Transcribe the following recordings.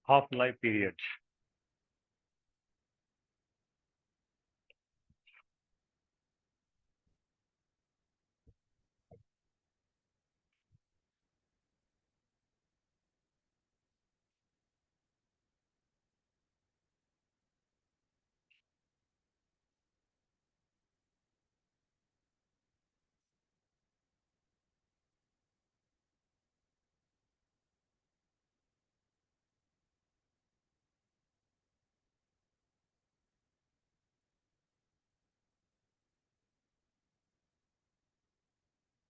half life period.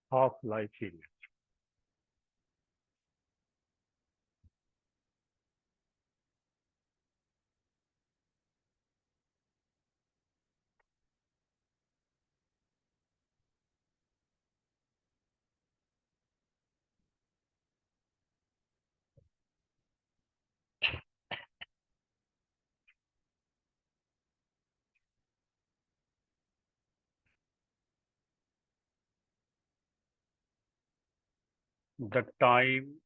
Half life period. The time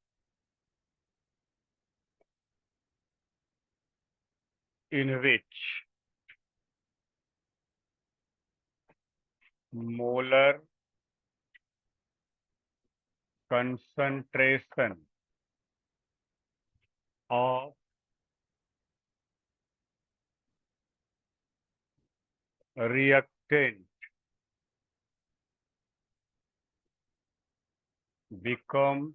in which molar concentration of reactant becomes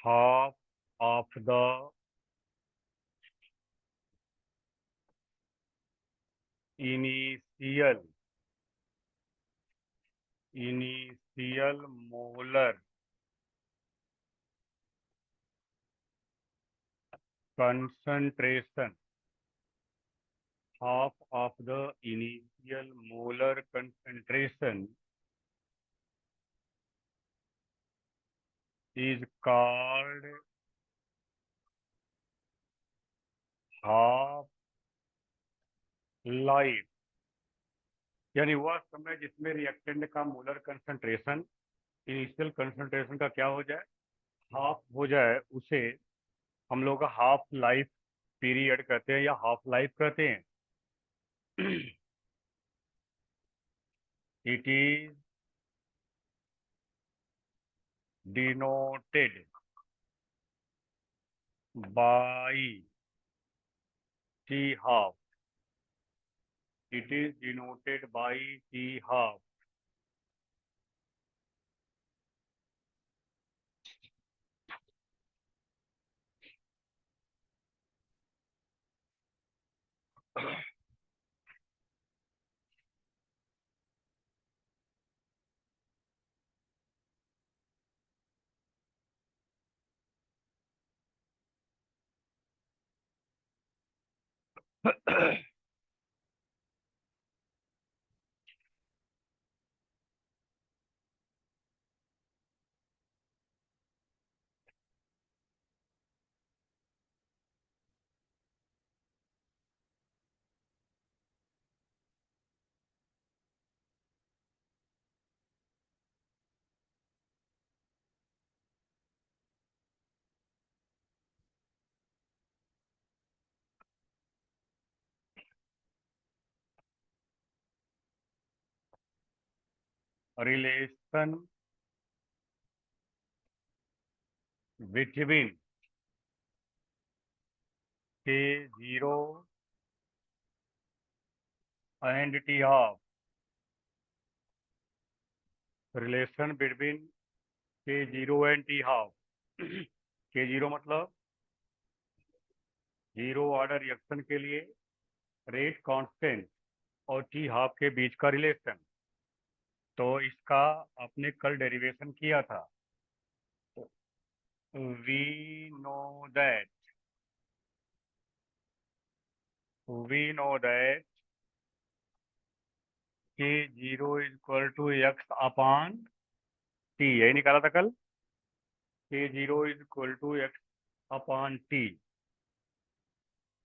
half of the initial molar concentration, half of the initial molar concentration is called half life, यानी वह समय जिसमें reactant का molar concentration initial concentration का क्या हो जाए, half हो जाए, उसे हम लोग का हाफ लाइफ पीरियड कहते हैं या हाफ लाइफ कहते हैं. It is denoted by T half. It is denoted by T half. Relation between K0 and T half. Relation between K0 and T half. K0 मतलब जीरो ऑर्डर रिएक्शन के लिए rate constant और T half के बीच का relation. तो इसका आपने कल डेरिवेशन किया था. We know that K0 equal to X upon T, यही निकाला था कल. K0 equal to X upon T.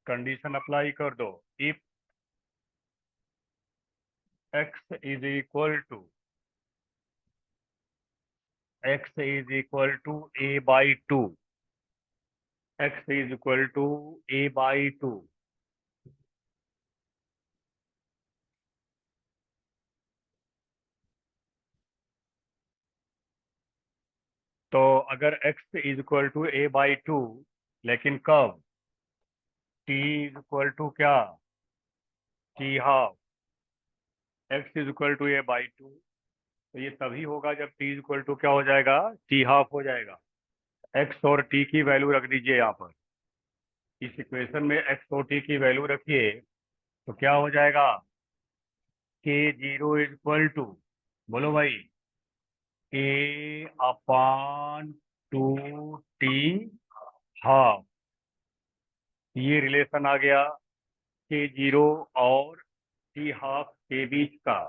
Condition apply कर दो. If x is equal to a/2, x is equal to a/2। तो अगर x is equal to a/2, लेकिन कब t इज इक्वल टू क्या, t½ x is equal to a/2, तो ये तभी होगा जब t इक्वल टू क्या हो जाएगा, t½ हो जाएगा। x और t की वैल्यू रख दीजिए यहाँ पर, इस इक्वेशन में x और t की वैल्यू रखिए, तो क्या हो जाएगा, k0 इज इक्वल टू, बोलो भाई, a/2t½ ये रिलेशन आ गया k0 और t½ के बीच का।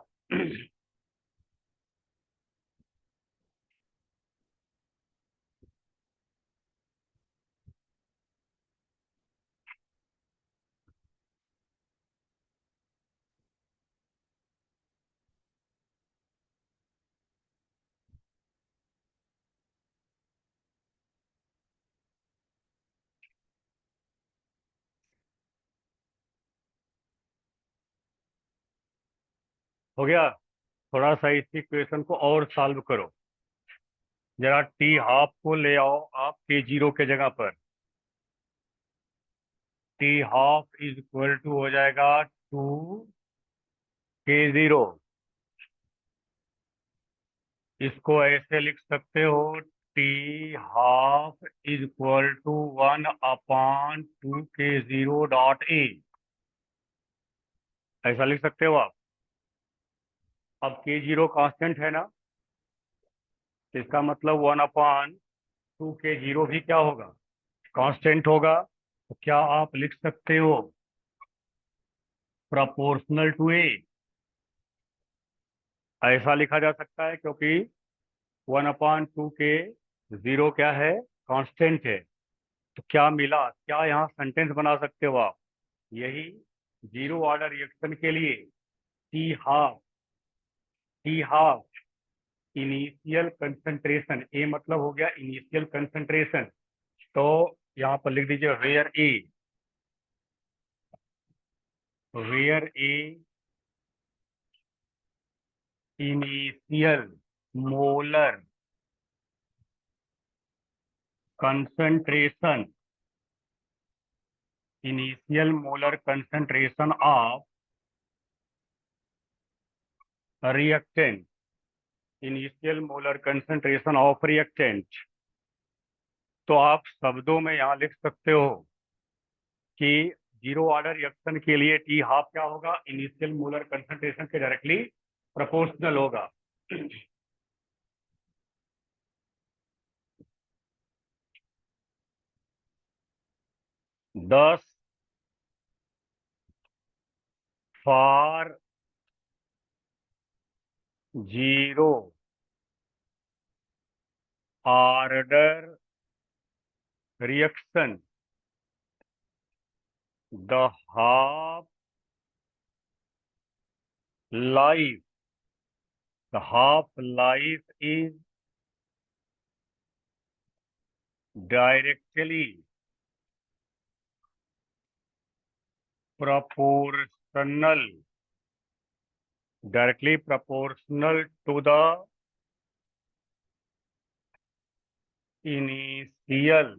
हो गया। थोड़ा सा इस इक्वेशन को और सॉल्व करो, जरा t½ को ले आओ आप k0 के जगह पर। t½ इज इक्वल टू हो जाएगा 2k0। इसको ऐसे लिख सकते हो, t½ is equal to 1/2k0 ऐसा लिख सकते हो आप। अब k0 कांस्टेंट है ना, तो इसका मतलब 1/2k0 भी क्या होगा, कांस्टेंट होगा। तो क्या आप लिख सकते हो प्रोपोर्शनल टू ए, ऐसा लिखा जा सकता है, क्योंकि 1/2k0 क्या है, कांस्टेंट है। तो क्या मिला, क्या यहाँ सेंटेंस बना सकते हो आप, यही जीरो ऑर्डर रिएक्शन के लिए टी हाफ इनिशियल कंसंट्रेशन, ए मतलब हो गया इनिशियल कंसंट्रेशन। तो यहाँ पर लिख दीजिए where A initial molar concentration, initial molar concentration of reactant, initial molar concentration of reactant. तो आप शब्दों में यहाँ लिख सकते हो कि जीरो ऑर्डर रिएक्शन के लिए t½ क्या होगा, इनिशियल मोलर कंसंट्रेशन के डायरेक्टली प्रोपोर्शनल होगा। 10 for zero order reaction, the half life, the half life is directly proportional, directly proportional to the initial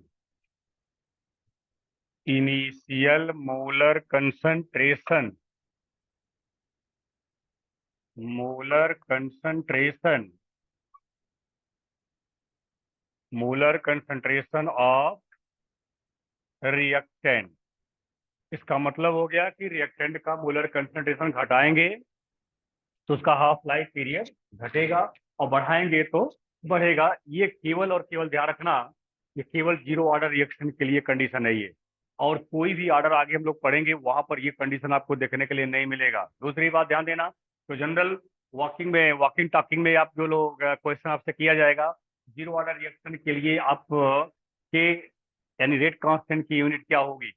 molar concentration, molar concentration, molar concentration of reactant। इसका मतलब हो गया कि reactant का molar concentration घटाएंगे तो उसका हाफ लाइफ पीरियड घटेगा, और बढ़ाएंगे तो बढ़ेगा। ये केवल और केवल ध्यान रखना, ये केवल जीरो ऑर्डर रिएक्शन के लिए कंडीशन है ये, और कोई भी ऑर्डर आगे हम लोग पढ़ेंगे वहां पर ये कंडीशन आपको देखने के लिए नहीं मिलेगा। दूसरी बात ध्यान देना, तो जनरल वॉकिंग टॉकिंग में आप जो लोग क्वेश्चन आपसे किया जाएगा, जीरो ऑर्डर रिएक्शन के लिए आप के यानी रेट कांस्टेंट की यूनिट क्या होगी,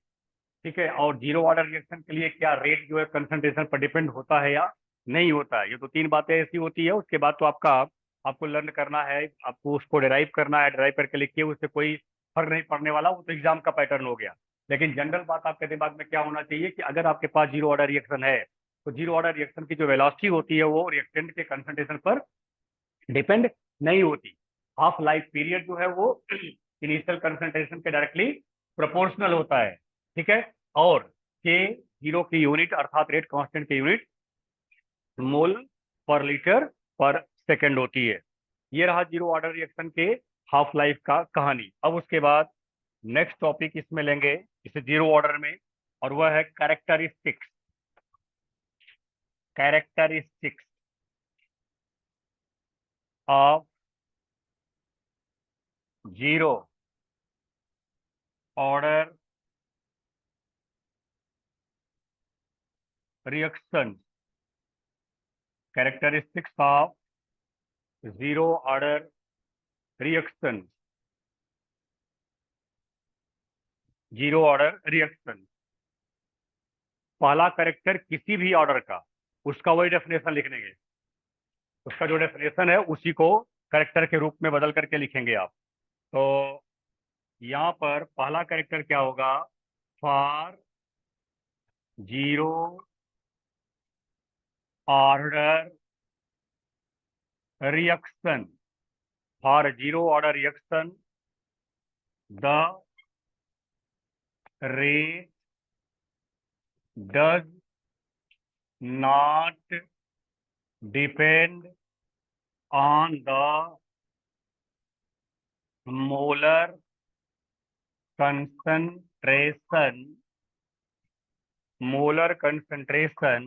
ठीक है, और जीरो ऑर्डर रिएक्शन के लिए क्या रेट जो है कंसंट्रेशन पर डिपेंड होता है या नहीं होता है। ये तो तीन बातें ऐसी होती है, उसके बाद तो आपको लर्न करना है, आपको उसको डिराइव करना है, डिराइव करके लिखिए, उससे कोई फर्क नहीं पड़ने वाला, वो तो एग्जाम का पैटर्न हो गया। लेकिन जनरल बात आपके दिमाग में क्या होना चाहिए कि अगर आपके पास जीरो ऑर्डर रिएक्शन है, तो जीरो ऑर्डर रिएक्शन की जो वेलोसिटी होती है वो रिएक्टेंट के कंसंट्रेशन पर डिपेंड नहीं होती। हाफ लाइफ पीरियड जो है वो इनिशियल कंसंट्रेशन के डायरेक्टली प्रोपोर्शनल होता है। ठीक है। और के जीरो की यूनिट अर्थात रेट कांस्टेंट की यूनिट मोल पर लीटर पर सेकंड होती है। ये रहा जीरो ऑर्डर रिएक्शन के हाफ लाइफ का कहानी। अब उसके बाद नेक्स्ट टॉपिक इसमें लेंगे इसे जीरो ऑर्डर में, और वह है characteristics. Characteristics of zero order reaction. Characteristics of zero order reaction. Zero order reaction, पहला कैरेक्टर किसी भी ऑर्डर का, उसका वही डेफिनेशन लिख देंगे। उसका जो डेफिनेशन है उसी को कैरेक्टर के रूप में बदल करके लिखेंगे आप। तो यहाँ पर पहला कैरेक्टर क्या होगा? For zero order reaction. For zero order reaction the rate does not depend on the molar concentration molar concentration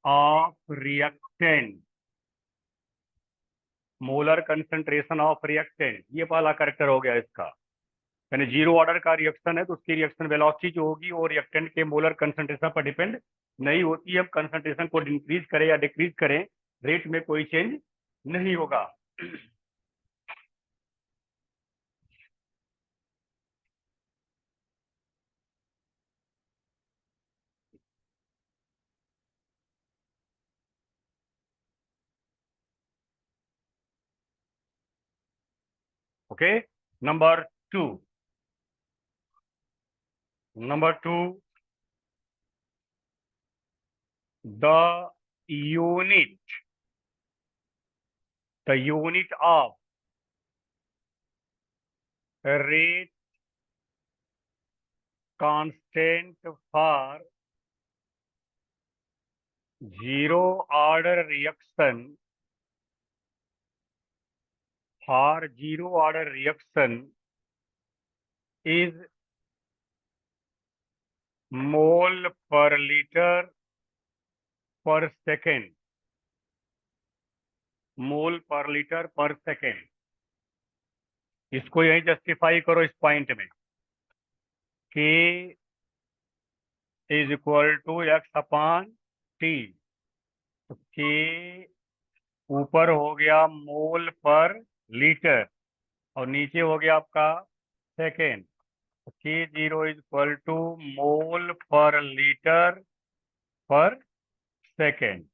of reactant। Molar concentration of reactant, ये पहला करेक्टर हो गया इसका। यानी जीरो ऑर्डर का रिएक्शन है तो उसकी रिएक्शन वेलोसिटी जो होगी वो रिएक्टेंट के मोलर कंसंट्रेशन पर डिपेंड नहीं होती है। हम कंसंट्रेशन को इंक्रीज करें या डिक्रीज करें, रेट में कोई चेंज नहीं होगा। Okay. Number two. Number two, the unit the unit of rate constant for zero order reaction is mole per liter per second। मोल पर लीटर पर सेकेंड। इसको यही जस्टिफाई करो इस पॉइंट में। K is equal to X upon T. तो K ऊपर हो गया मोल पर लीटर और नीचे हो गया आपका सेकेंड। के जीरो इज इक्वल टू मोल पर लीटर पर सेकेंड।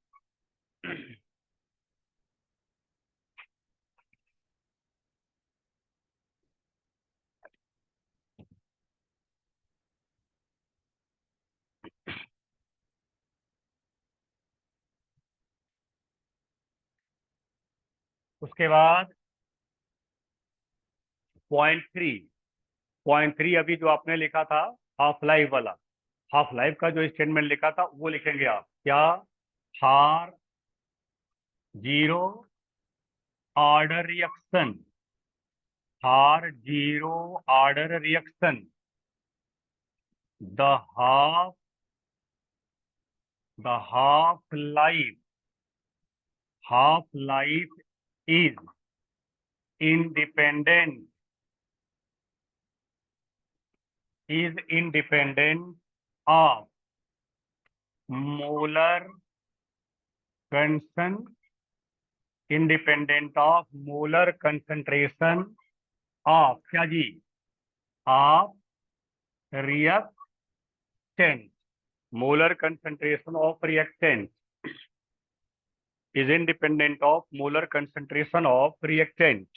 उसके बाद पॉइंट थ्री अभी जो आपने लिखा था हाफ लाइफ वाला, हाफ लाइफ का जो स्टेटमेंट लिखा था वो लिखेंगे आप क्या? हार जीरो ऑर्डर रिएक्शन। हार zero order reaction the half the half life is independent of molar concentration, independent of molar concentration of क्या जी? Of reactant. Molar concentration of reactant is independent of molar concentration of reactant.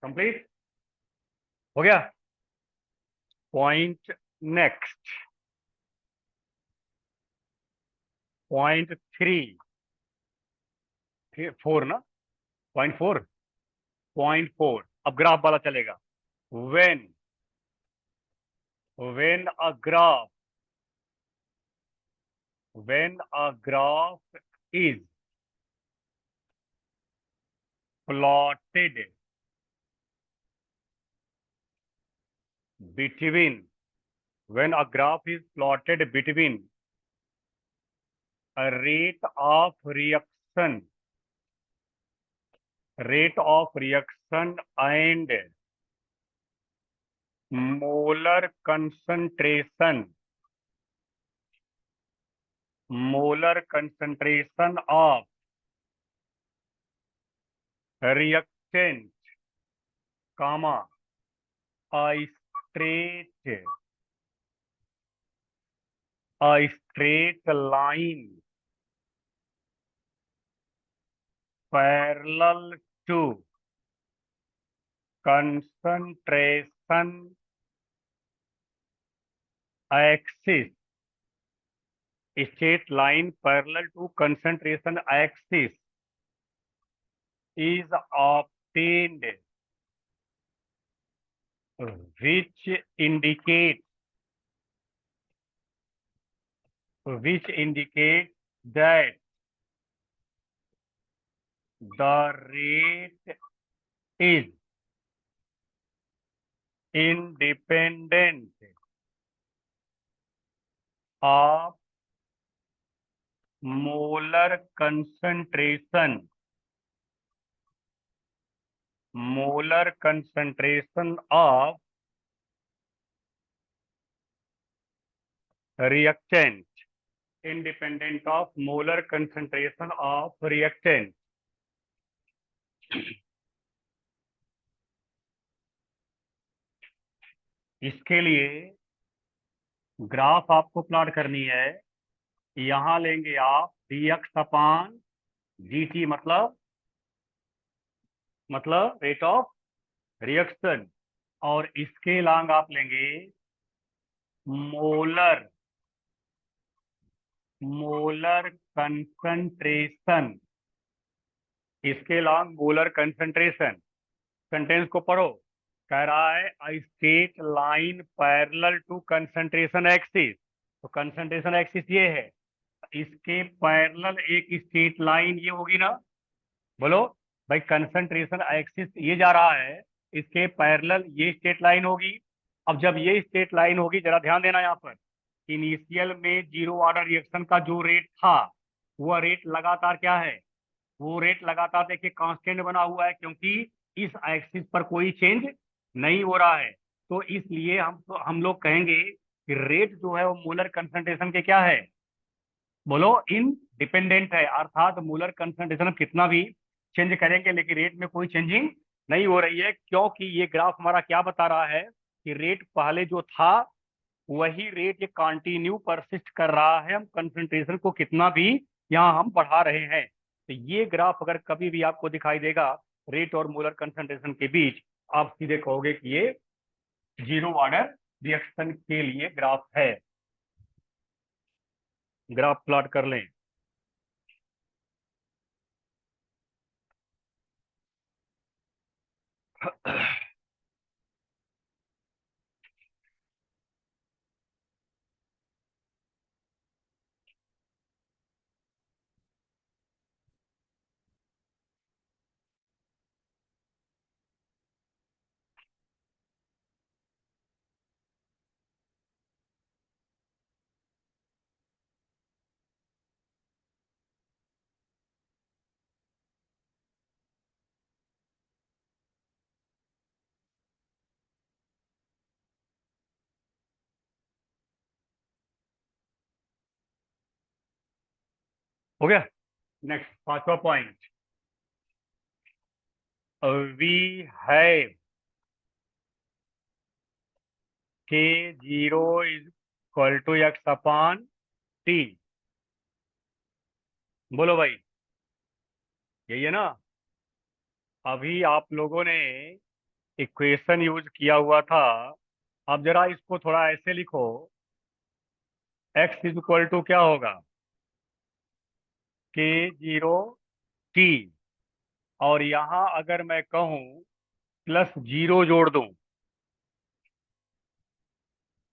Complete हो गया. Point next, point three, 4 ना, point 4, point 4. अब graph वाला चलेगा. when when a graph when a graph is plotted between when a graph is plotted between a rate of reaction and molar concentration of reactant, comma, a straight line parallel to concentration axis, straight line parallel to concentration axis is obtained, which indicates that the rate is independent of molar concentration of reactant, independent of molar concentration of reactant. इसके लिए graph आपको plot करनी है. यहां लेंगे आप dx upon dt, मतलब rate of reaction, और इसके लांग आप लेंगे मोलर कंसंट्रेशन. इसके लॉन्ग मोलर कंसंट्रेशन. सेंटेंस को पढ़ो. कह रहा है a straight line parallel to concentration axis. तो कंसंट्रेशन एक्सिस ये है, इसके पैरेलल एक स्ट्रेट लाइन ये होगी ना. बोलो भाई, कंसंट्रेशन एक्सिस ये जा रहा है, इसके पैरेलल ये स्ट्रेट लाइन होगी. अब जब ये स्ट्रेट लाइन होगी, जरा ध्यान देना यहाँ पर, इनिशियल में जीरो ऑर्डर रिएक्शन का जो रेट था, वह रेट लगातार क्या है, वो रेट लगातार देखिए कांस्टेंट बना हुआ है, क्योंकि इस एक्सिस पर कोई चेंज नहीं हो रहा है. तो इसलिए हम लोग कहेंगे कि रेट जो है वो मोलर कंसंट्रेशन के क्या है, बोलो इन डिपेंडेंट है. अर्थात मोलर कंसंट्रेशन कितना भी चेंज करेंगे, लेकिन रेट में कोई चेंजिंग नहीं हो रही है, क्योंकि ये ग्राफ हमारा क्या बता रहा है कि रेट पहले जो था वही रेट ये कंटिन्यू परसिस्ट कर रहा है. हम कंसंट्रेशन को कितना भी यहाँ हम बढ़ा रहे हैं. तो ये ग्राफ अगर कभी भी आपको दिखाई देगा रेट और मोलर कंसंट्रेशन के बीच, आप सीधे कहोगे कि ये जीरो ऑर्डर रिएक्शन के लिए ग्राफ है. ग्राफ प्लॉट कर लें. हो गया. नेक्स्ट 5वां point. We have K zero is equal to X upon T. बोलो भाई, यही है ना? अभी आप लोगों ने इक्वेशन यूज किया हुआ था। अब जरा इसको थोड़ा ऐसे लिखो, एक्स इज इक्वल टू क्या होगा, के जीरो टी। और यहां अगर मैं कहूं प्लस जीरो जोड़ दूं,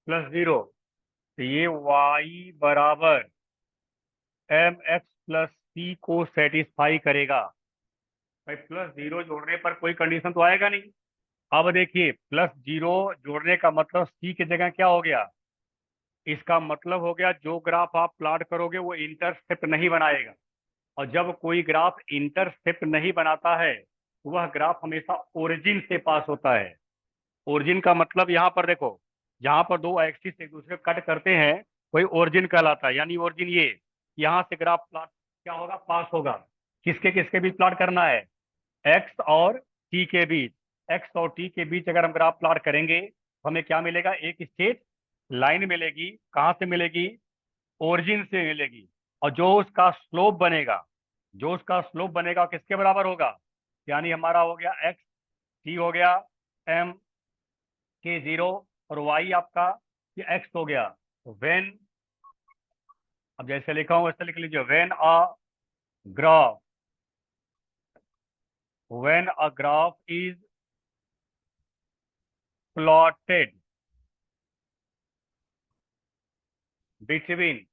प्लस जीरो, तो ये वाई बराबर एम एक्स प्लस सी को सेटिस्फाई करेगा। भाई प्लस जीरो जोड़ने पर कोई कंडीशन तो आएगा नहीं। अब देखिए, प्लस जीरो जोड़ने का मतलब सी की जगह क्या हो गया, इसका मतलब हो गया जो ग्राफ आप प्लॉट करोगे वो इंटरसेप्ट नहीं बनाएगा। और जब कोई ग्राफ इंटरसेप्ट नहीं बनाता है, वह ग्राफ हमेशा ओरिजिन से पास होता है। ओरिजिन का मतलब यहाँ पर देखो, जहां पर दो एक्सिस एक दूसरे को कट करते हैं, वही ओरिजिन कहलाता है। यानी ओरिजिन ये, यहाँ से ग्राफ प्लॉट क्या होगा, पास होगा। किसके किसके बीच प्लॉट करना है, एक्स और टी के बीच। एक्स और टी के बीच अगर हम ग्राफ प्लॉट करेंगे तो हमें क्या मिलेगा, एक स्ट्रेट लाइन मिलेगी। कहाँ से मिलेगी, ओरिजिन से मिलेगी। और जो उसका स्लोप बनेगा, जो उसका स्लोप बनेगा किसके बराबर होगा, यानी हमारा हो गया एक्स, टी हो गया एम के जीरो, और वाई आपका ये एक्स हो गया। तो वेन, अब जैसे लिखा हूं वैसे लिख लीजिए, graph when a graph is plotted between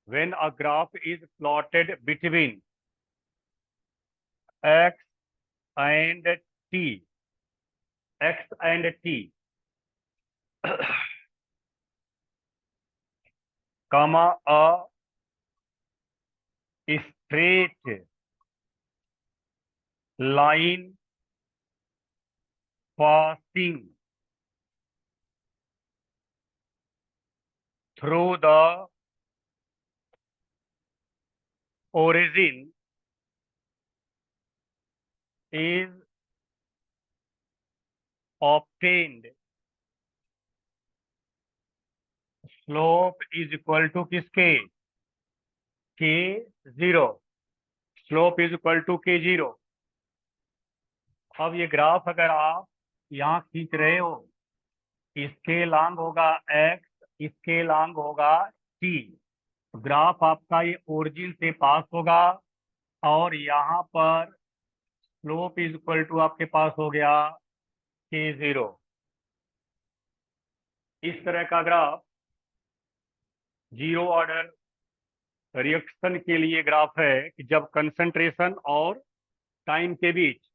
when a graph is plotted between x and t, x and t, comma a straight line passing through the origin is obtained, slope is equal to किसके, K zero, slope is equal to के zero. अब ये graph अगर आप यहाँ खींच रहे हो, इसके लॉन्ग होगा एक्स, इसके लॉन्ग होगा टी। ग्राफ आपका ये ओरिजिन से पास होगा, और यहाँ पर स्लोप इज इक्वल टू आपके पास हो गया के जीरो। इस तरह का ग्राफ जीरो ऑर्डर रिएक्शन के लिए ग्राफ है कि जब कंसंट्रेशन और टाइम के बीच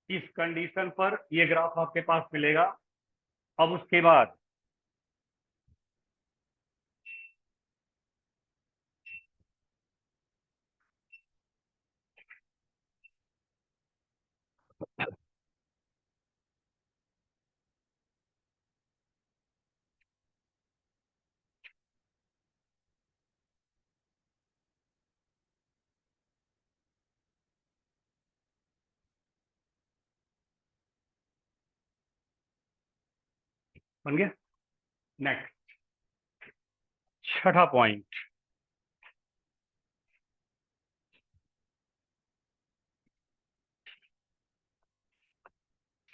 इस कंडीशन पर ये ग्राफ आपके पास मिलेगा। अब उसके बाद बन गया। नेक्स्ट, छठा पॉइंट,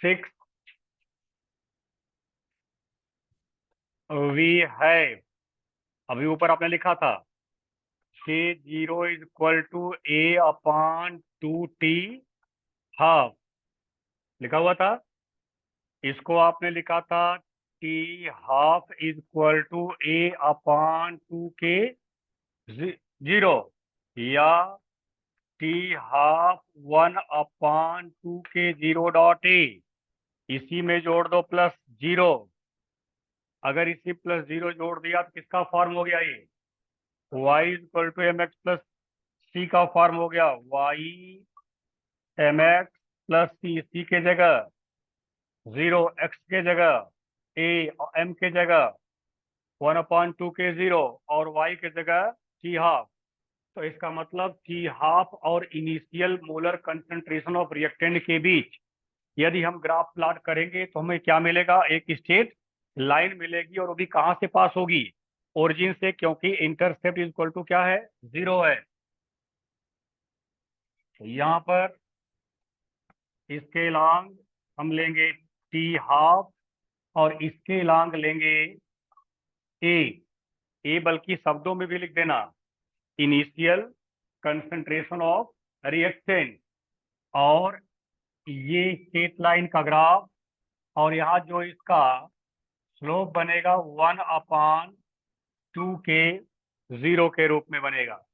6 वी हैव, अभी ऊपर आपने लिखा था K zero is equal to A upon two T half, लिखा हुआ था। इसको आपने लिखा था T half is equal to A upon two के जीरो, या T half one upon two के जीरो डॉट ए। इसी में जोड़ दो प्लस जीरो। अगर इसी प्लस जीरो जोड़ दिया तो किसका फॉर्म हो गया, ये Y is equal to M X plus C का फॉर्म हो गया, Y M X plus C, C के जगह 0, एक्स के जगह ए, एम के जगह 1/2 के 0, और वाई के जगह टी हाफ। तो इसका मतलब टी हाफ और initial molar concentration of reactant के बीच यदि हम ग्राफ प्लॉट करेंगे तो हमें क्या मिलेगा? एक स्ट्रेट लाइन मिलेगी, और वो भी कहाँ से पास होगी? ओरिजिन से, क्योंकि इंटरसेप्ट इज इक्वल टू क्या है? 0 है। तो यहाँ पर इसके लॉन्ग हम लेंगे टी हाफ, और इसके लॉन्ग लेंगे ए। ए बल्कि शब्दों में भी लिख देना, इनिशियल कंसंट्रेशन ऑफ रिएक्टेंट। और ये स्ट्रेट लाइन का ग्राफ, और यहाँ जो इसका स्लोप बनेगा 1/2 के 0 के रूप में बनेगा।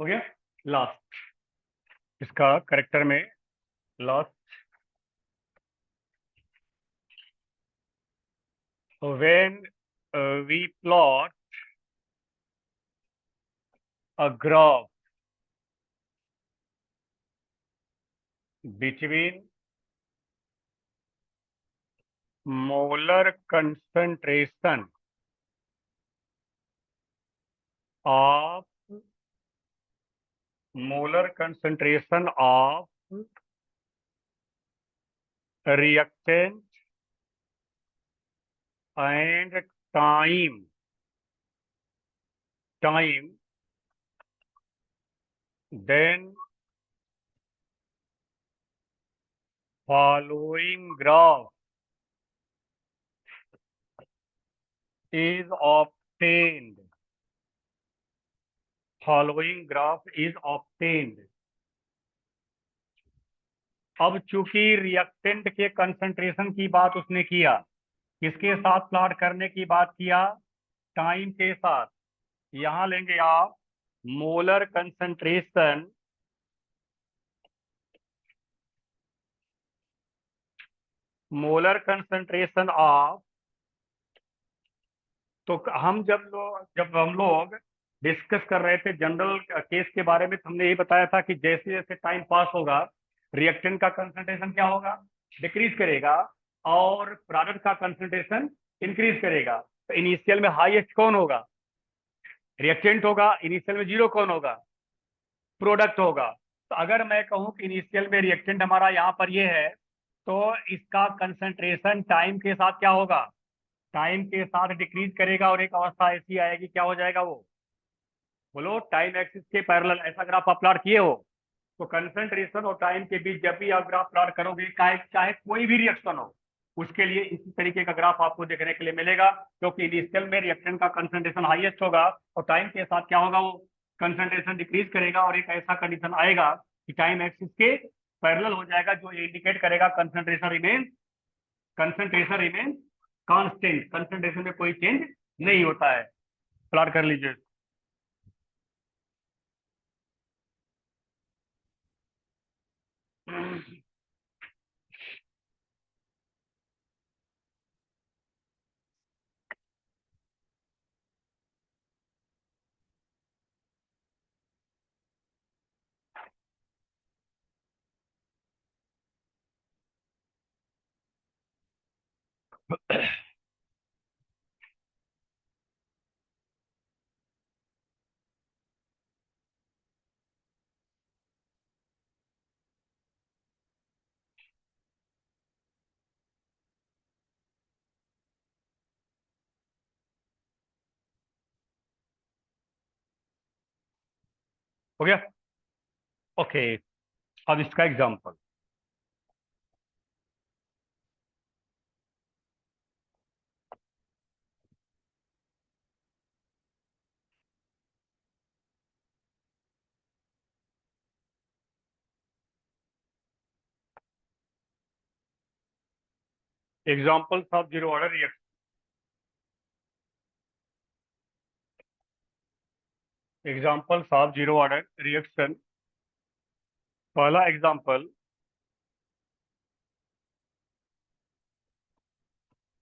हो गया लास्ट, इसका करेक्टर में last. When we plot a graph between molar concentration of reactant and time, then following graph is obtained. Following graph is obtained. अब चूंकि रिएक्टेंट के कंसंट्रेशन की बात उसने किया, किसके साथ प्लॉट करने की बात किया? टाइम के साथ। यहां लेंगे आप molar concentration, molar concentration of. तो हम जब हम लोग डिस्कस कर रहे थे जनरल केस के बारे में, तो हमने ये बताया था कि जैसे जैसे टाइम पास होगा रिएक्टेंट का कंसंट्रेशन क्या होगा? डिक्रीज करेगा, और प्रोडक्ट का कंसंट्रेशन इंक्रीज करेगा। तो इनिशियल में हाईएस्ट कौन होगा? रिएक्टेंट होगा। इनिशियल में जीरो कौन होगा? प्रोडक्ट होगा। तो अगर मैं कहूं कि इनिशियल में रिएक्टेंट हमारा यहाँ पर ये है, तो इसका कंसंट्रेशन टाइम के साथ क्या होगा? टाइम के साथ डिक्रीज करेगा, और एक अवस्था ऐसी आएगी, क्या हो जाएगा वो? बोलो, टाइम एक्सिस के पैरेलल ऐसा ग्राफ आप प्लॉट किए हो? तो कंसंट्रेशन और टाइम के बीच जब भी आप ग्राफ प्लॉट करोगे, चाहे चाहे कोई भी रिएक्शन हो, उसके लिए इसी तरीके का ग्राफ आपको देखने के लिए मिलेगा, क्योंकि इनिशियल में रिएक्टेंट का कंसंट्रेशन हाईएस्ट होगा, और टाइम के साथ क्या होगा? वो कंसंट्रेशन डिक्रीज करेगा, और एक ऐसा कंडीशन आएगा कि टाइम एक्सिस के पैरेलल हो जाएगा, जो इंडिकेट करेगा कंसंट्रेशन रिमेन कांस्टेंट। कंसंट्रेशन में कोई चेंज नहीं होता है। प्लॉट कर लीजिए। हो गया? ओके, अब इसका example. Examples of zero order reaction. Examples of zero order reaction. पहला example,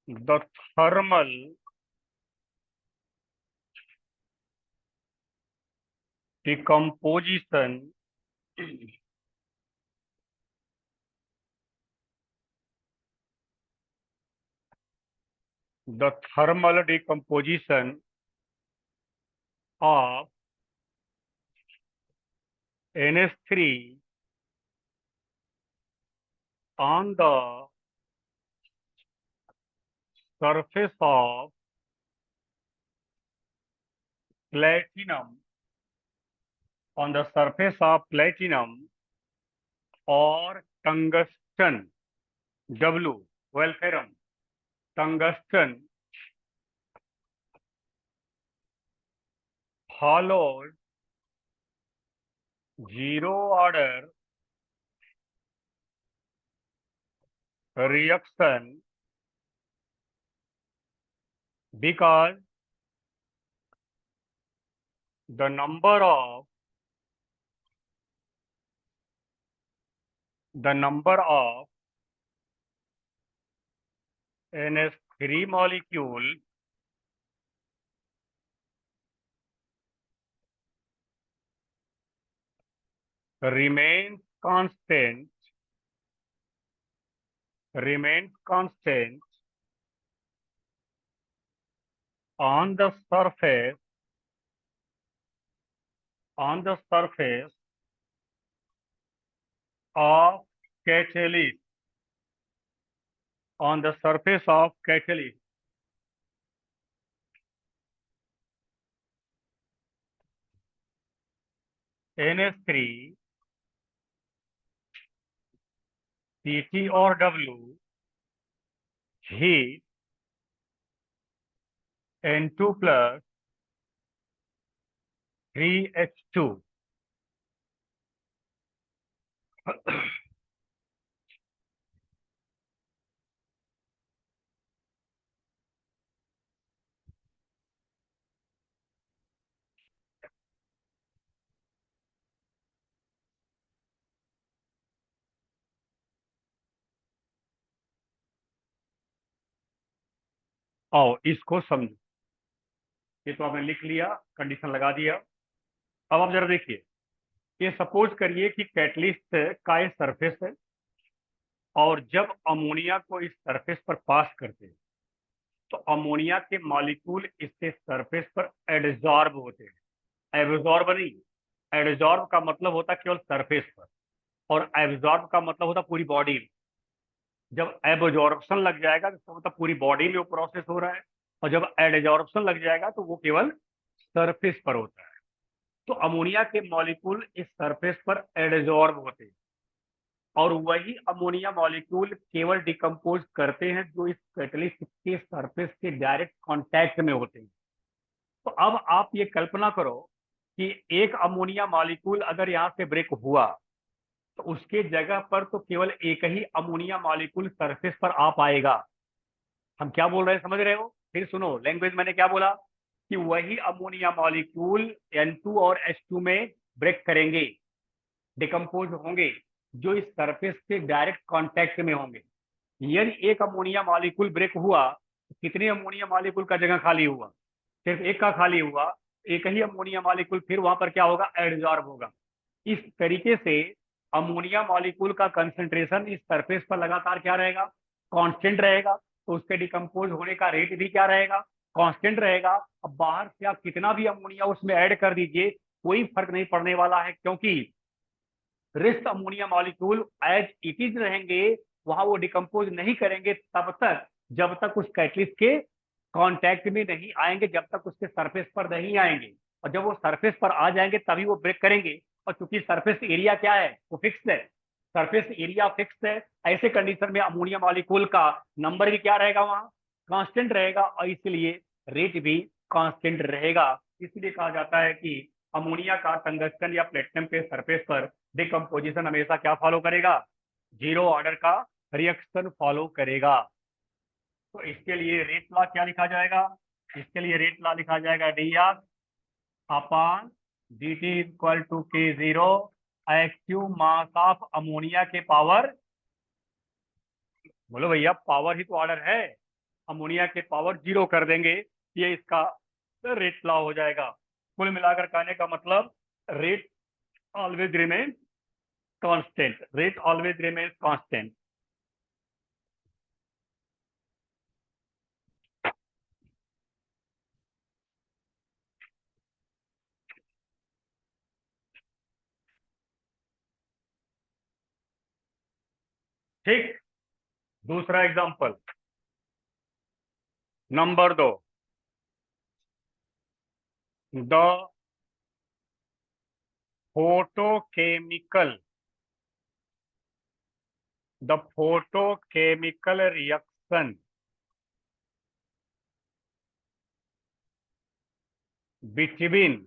the thermal decomposition the thermal decomposition of NH3 on the surface of platinum, on the surface of platinum or tungsten, W, wolfram, tungsten, followed zero order reaction because the number of NH3 molecule remains constant on the surface of catalyst, on the surface of catalyst. NH3, Ct or W, heat, N2 plus 3H2. आओ इसको समझो। ये तो आपने लिख लिया, condition लगा दिया। अब आप जरा देखिए, ये सपोज करिए कि कैटलिस्ट का ये सरफेस है और जब अमोनिया को इस सरफेस पर पास करते हैं तो अमोनिया के मॉलिक्यूल इसके सरफेस पर एडजॉर्ब होते हैं। एब्जॉर्ब नहीं, एडजॉर्ब का मतलब होता है केवल सरफेस पर, और एब्जॉर्ब का मतलब होता है पूरी बॉडी में। जब एब्जॉर्प्शन लग जाएगा तो इसका मतलब पूरी बॉडी में वो प्रोसेस हो रहा है, और जब एडजॉर्प्शन लग जाएगा तो वो केवल सरफेस पर होता है। तो अमोनिया के मॉलिक्यूल इस सरफेस पर एडजॉर्ब होते हैं, और वही अमोनिया मॉलिक्यूल केवल डिकम्पोज करते हैं जो इस कैटलिस्ट के सरफेस के डायरेक्ट कांटेक्ट में होते हैं। तो अब आप ये कल्पना करो कि एक अमोनिया मॉलिक्यूल अगर यहाँ से ब्रेक हुआ तो उसके जगह पर तो केवल एक ही अमोनिया मॉलिक्यूल सरफेस पर आ पाएगा। हम क्या बोल रहे हैं, समझ रहे हो? फिर सुनो, लैंग्वेज मैंने क्या बोला कि वही अमोनिया मॉलिक्यूल N2 और H2 में ब्रेक करेंगे, डिकम्पोज होंगे, जो इस सरफेस के डायरेक्ट कांटेक्ट में होंगे। यदि एक अमोनिया मॉलिक्यूल ब्रेक हुआ तो कितने अमोनिया मॉलिक्यूल का जगह खाली हुआ? सिर्फ एक का खाली हुआ। एक ही अमोनिया मॉलिक्यूल फिर वहां पर क्या होगा, एडजॉर्ब होगा। इस तरीके से अमोनिया मॉलिक्यूल का कंसंट्रेशन इस सरफेस पर लगातार क्या रहेगा, कांस्टेंट रहेगा। तो उसके डिकम्पोज होने का रेट भी क्या रहेगा, कांस्टेंट रहेगा। अब बाहर से आप कितना भी अमोनिया उसमें ऐड कर दीजिए, कोई फर्क नहीं पड़ने वाला है, क्योंकि rest ammonia molecule as it is रहेंगे, वहां वो डिकम्पोज नहीं करेंगे तब तक जब तक उस कैटलिस्ट के कांटेक्ट में नहीं आएंगे, जब तक उसके सरफेस पर नहीं आएंगे। और जब वो सरफेस पर आ जाएंगे तभी वो ब्रेक करेंगे। और चूंकि सरफेस एरिया क्या है, वो फिक्स है, सरफेस एरिया फिक्स है, ऐसे कंडीशन में अमोनिया मॉलिक्यूल का नंबर भी क्या रहेगा, वहां कांस्टेंट रहेगा, और इसलिए रेट भी कांस्टेंट रहेगा। इसलिए कहा जाता है कि अमोनिया का टंगस्टन या प्लेटिनम के सरफेस पर डिकम्पोजिशन हमेशा क्या फॉलो करेगा, जीरो ऑर्डर का रिएक्शन फॉलो करेगा। तो इसके लिए रेट लॉ क्या लिखा जाएगा, इसके लिए रेट लॉ लिखा जाएगा d r upon d t equal to के zero active mass of ammonia के पावर, बोलो भैया पावर ही तो ऑर्डर है, अमोनिया के पावर जीरो कर देंगे, ये इसका रेट लॉ हो जाएगा। कुल मिलाकर कहने का मतलब rate always remain constant, rate always remain constant. ठीक, दूसरा example number 2, the photochemical the photochemical reaction between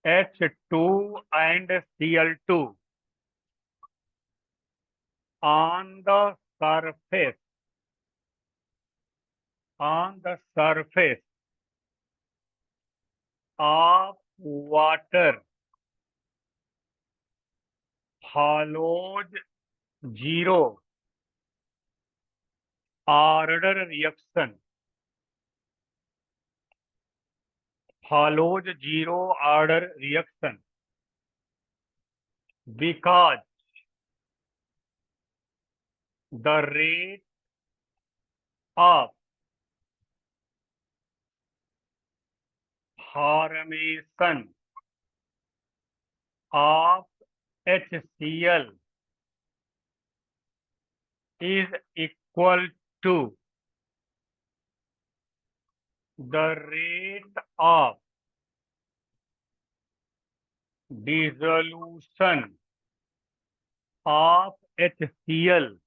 H2 and Cl2 on the surface of water follows zero order reaction, follows zero order reaction because the rate of formation of HCl is equal to the rate of dissolution of HCl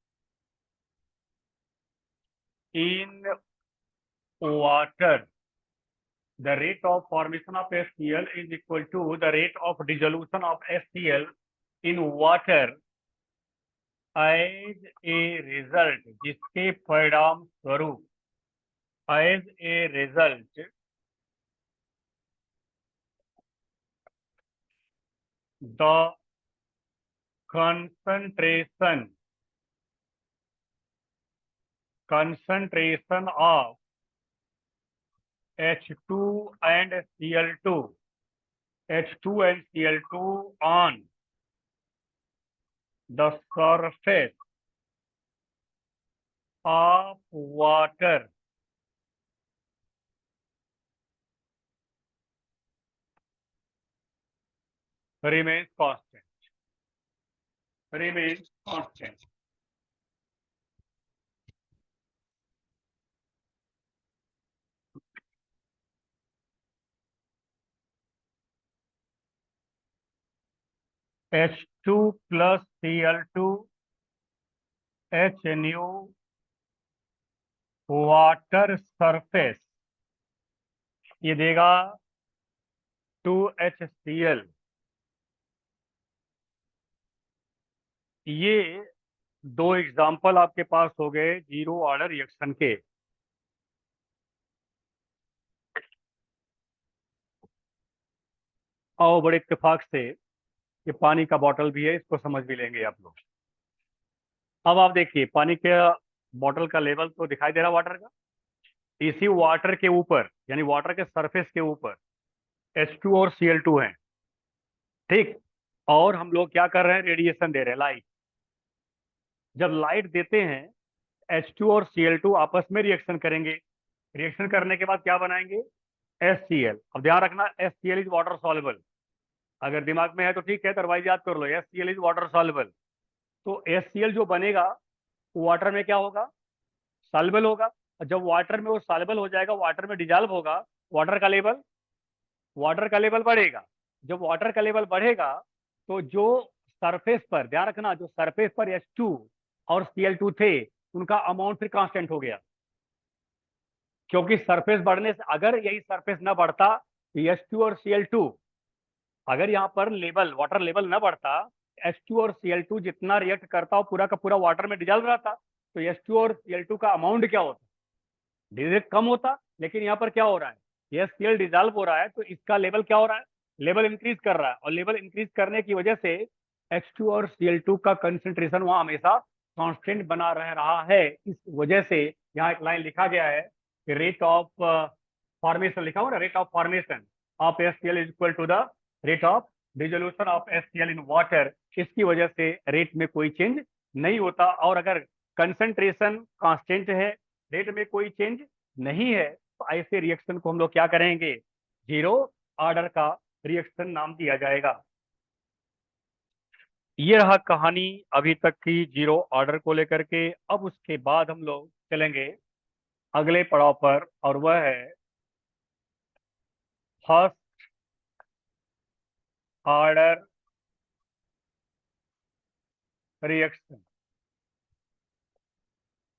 in water. The rate of formation of HCl is equal to the rate of dissolution of HCl in water as a result, जिसके परिणाम स्वरूप as a result the concentration of H2 and Cl2 on the surface of water remains constant. Remains constant. H2 plus Cl2 HNU water surface ये देगा 2HCl। ये दो example आपके पास हो गए जीरो ऑर्डर रिएक्शन के। आओ बड़े इत्तेफाक से ये पानी का बॉटल भी है, इसको समझ भी लेंगे आप लोग। अब आप देखिए पानी के बॉटल का लेवल तो दिखाई दे रहा वाटर का, इसी वाटर के ऊपर यानी वाटर के सरफेस के ऊपर H2 और Cl2 है, ठीक। और हम लोग क्या कर रहे हैं, रेडिएशन दे रहे हैं, लाइट। जब लाइट देते हैं H2 और Cl2 आपस में रिएक्शन करेंगे, रिएक्शन करने के बाद क्या बनाएंगे, HCl। अब ध्यान रखना HCl इज वाटर सॉल्युबल, अगर दिमाग में है तो ठीक है, अदरवाइज याद कर लो HCl इज वाटर सॉल्युबल। तो HCl जो बनेगा वाटर में क्या होगा, सॉल्युबल होगा। और जब वाटर में वो सॉल्युबल हो जाएगा, वाटर में डिजॉल्व होगा, वाटर का लेवल, वाटर का लेवल बढ़ेगा। जब वाटर का लेवल बढ़ेगा तो जो सरफेस पर, ध्यान रखना, जो सरफेस पर H2 और Cl2 थे उनका अमाउंट फिर कांस्टेंट हो गया, क्योंकि सरफेस बढ़ने से, अगर यही सरफेस ना बढ़ता, H2 और Cl2, अगर यहाँ पर लेवल, वाटर लेवल ना बढ़ता, H2 और Cl2 जितना रिएक्ट करता वो पूरा का पूरा वाटर में डिजल्व रहता, तो H2 और Cl2 का अमाउंट क्या होता, डायरेक्ट कम होता। लेकिन यहाँ पर क्या हो रहा है, ये Cl डिजॉल्व हो रहा है तो इसका लेवल क्या हो रहा है, लेवल इंक्रीज कर रहा है, और लेवल इंक्रीज करने की वजह से H2 और Cl2 का कंसेंट्रेशन वहां हमेशा कांस्टेंट बना रह रहा है। इस वजह से यहाँ एक लाइन लिखा गया है कि रेट ऑफ फॉर्मेशन, लिखा हुआ ना, rate of formation of HCl is equal to the rate of dissolution of HCl in water. इसकी वजह से रेट में कोई चेंज नहीं होता, और अगर कंसेंट्रेशन कांस्टेंट है, रेट में कोई चेंज नहीं है, तो ऐसे रिएक्शन को हम लोग क्या करेंगे, जीरो ऑर्डर का रिएक्शन नाम दिया जाएगा। ये रहा कहानी अभी तक की जीरो ऑर्डर को लेकर के। अब उसके बाद हम लोग चलेंगे अगले पड़ाव पर, और वह है first order reaction.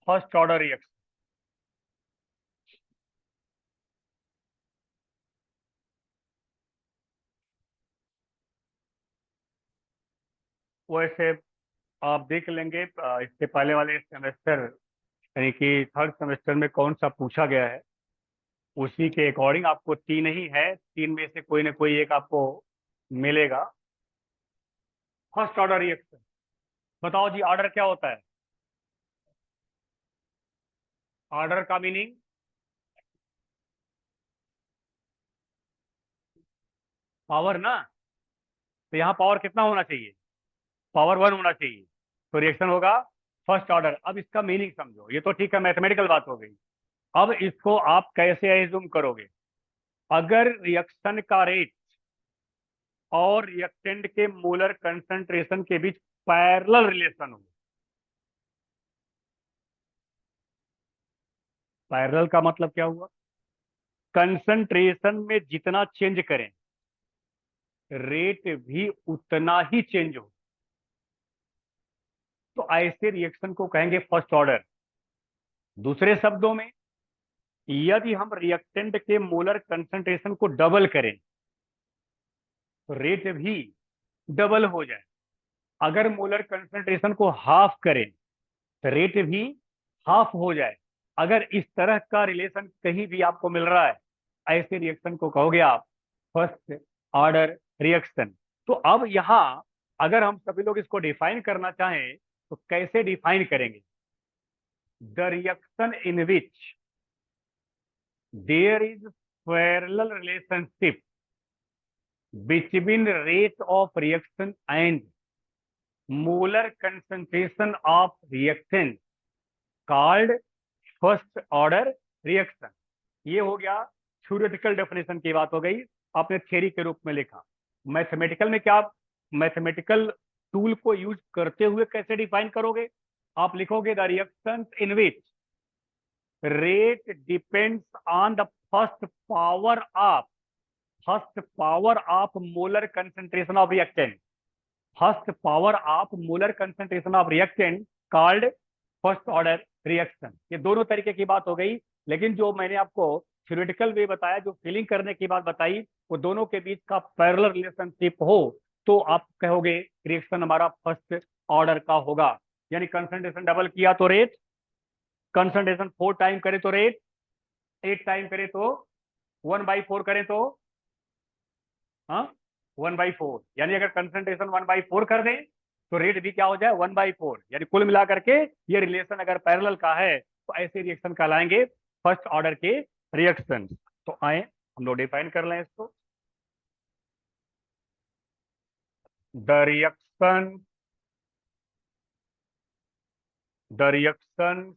First order reaction, वैसे आप देख लेंगे इसके पहले वाले सेमेस्टर, यानी कि थर्ड सेमेस्टर में कौन सा पूछा गया है, उसी के अकॉर्डिंग आपको तीन ही है, तीन में से कोई ना कोई एक आपको मिलेगा। फर्स्ट ऑर्डर रिएक्शन, बताओ जी ऑर्डर क्या होता है। ऑर्डर का मीनिंग, पावर ना, तो यहाँ पावर कितना होना चाहिए, पावर वन होना चाहिए, तो रिएक्शन होगा फर्स्ट ऑर्डर। अब इसका मीनिंग समझो, ये तो ठीक है, मैथमेटिकल बात हो गई। अब इसको आप कैसे एज्यूम करोगे, अगर रिएक्शन का रेट और रिएक्टेंट के मोलर कंसंट्रेशन के बीच पैरेलल रिलेशन हो। पैरेलल का मतलब क्या हुआ, कंसंट्रेशन में जितना चेंज करें रेट भी उतना ही चेंज हो, तो ऐसे रिएक्शन को कहेंगे फर्स्ट ऑर्डर। दूसरे शब्दों में, यदि हम रिएक्टेंट के मोलर कंसंट्रेशन को डबल करें तो रेट भी डबल हो जाए, अगर मोलर कंसंट्रेशन को हाफ करें तो रेट भी हाफ हो जाए। अगर इस तरह का रिलेशन कहीं भी आपको मिल रहा है, ऐसे रिएक्शन को कहोगे आप फर्स्ट ऑर्डर रिएक्शन। तो अब यहां अगर हम सभी लोग इसको डिफाइन करना चाहें तो कैसे डिफाइन करेंगे, the reaction in which there is parallel relationship between rate of reaction and molar concentration of reactant called first order reaction. ये हो गया थ्योरेटिकल डेफिनेशन की बात हो गई, आपने थ्योरी के रूप में लिखा। मैथमेटिकल में क्या, मैथमेटिकल टूल को यूज करते हुए कैसे डिफाइन करोगे, आप लिखोगे the reaction in which rate depends on the first power of, first power of molar concentration of reactant, first power of molar concentration of reactant called first order reaction. ये दोनों तरीके की बात हो गई, लेकिन जो मैंने आपको थ्योरेटिकल वे बताया, जो फीलिंग करने की बात बताई, वो दोनों के बीच का पैरेलल रिलेशनशिप हो तो आप कहोगे रिएक्शन हमारा फर्स्ट ऑर्डर का होगा। यानी कंसंट्रेशन डबल किया तो रेट, कंसंट्रेशन 4 टाइम करे तो रेट, 8 टाइम करे तो 1/4 करें तो, हाँ, 1/4। यानी अगर कंसंट्रेशन 1/4 कर दें तो रेट भी क्या हो जाए, 1/4। यानी कुल मिला करके ये रिलेशन अगर पैरेलल का है तो ऐसे रिएक्शन कहलाएंगे फर्स्ट ऑर्डर के रिएक्शन। तो आए हम लोग डिफाइन कर लें इसको, द रिएक्शन